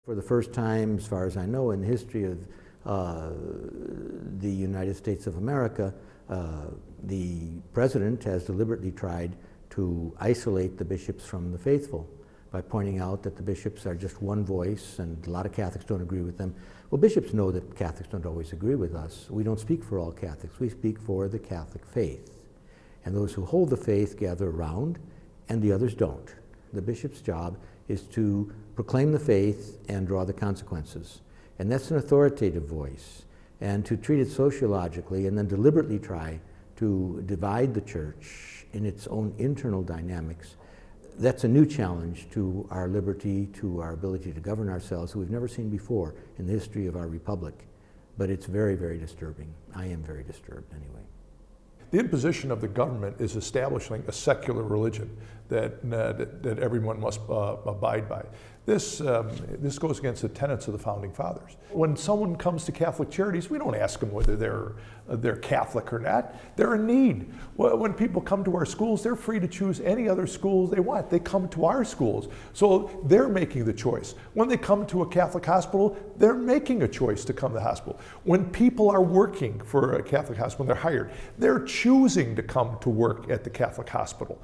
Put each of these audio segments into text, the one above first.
For the first time, as far as I know, in the history of the United States of America, the president has deliberately tried to isolate the bishops from the faithful by pointing out that the bishops are just one voice and a lot of Catholics don't agree with them. Well, bishops know that Catholics don't always agree with us. We don't speak for all Catholics. We speak for the Catholic faith. And those who hold the faith gather around and the others don't. The bishop's job is to proclaim the faith and draw the consequences. And that's an authoritative voice. And to treat it sociologically and then deliberately try to divide the church in its own internal dynamics, that's a new challenge to our liberty, to our ability to govern ourselves, that we've never seen before in the history of our republic. But it's very, very disturbing. I am very disturbed anyway. The imposition of the government is establishing a secular religion that everyone must abide by. This goes against the tenets of the Founding Fathers. When someone comes to Catholic Charities, we don't ask them whether they're Catholic or not. They're in need. When people come to our schools, they're free to choose any other schools they want. They come to our schools, so they're making the choice. When they come to a Catholic hospital, they're making a choice to come to the hospital. When people are working for a Catholic hospital, they're hired, they're choosing to come to work at the Catholic hospital.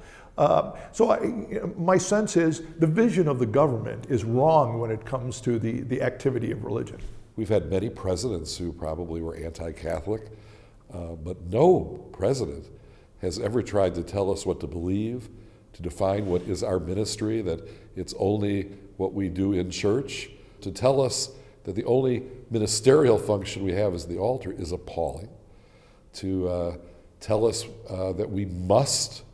My sense is the vision of the government is wrong when it comes to the activity of religion. We've had many presidents who probably were anti-Catholic, but no president has ever tried to tell us what to believe, to define what is our ministry, that it's only what we do in church. To tell us that the only ministerial function we have is the altar is appalling. To tell us that we must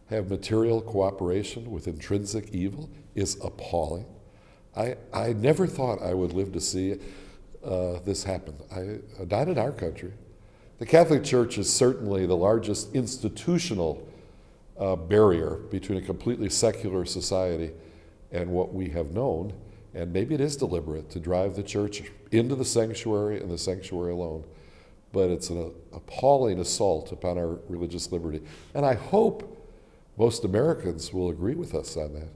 have material cooperation with intrinsic evil is appalling. I never thought I would live to see this happen. Not in our country. The Catholic Church is certainly the largest institutional barrier between a completely secular society and what we have known, and maybe it is deliberate to drive the church into the sanctuary and the sanctuary alone, but it's an appalling assault upon our religious liberty. And I hope most Americans will agree with us on that.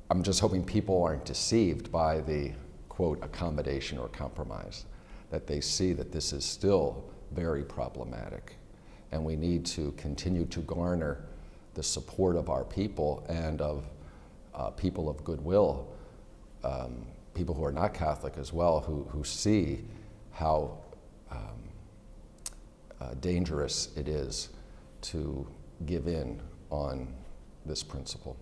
I'm just hoping people aren't deceived by the, quote, accommodation or compromise, that they see that this is still very problematic, and we need to continue to garner the support of our people and of people of goodwill, people who are not Catholic as well, who see how dangerous it is to give in on this principle.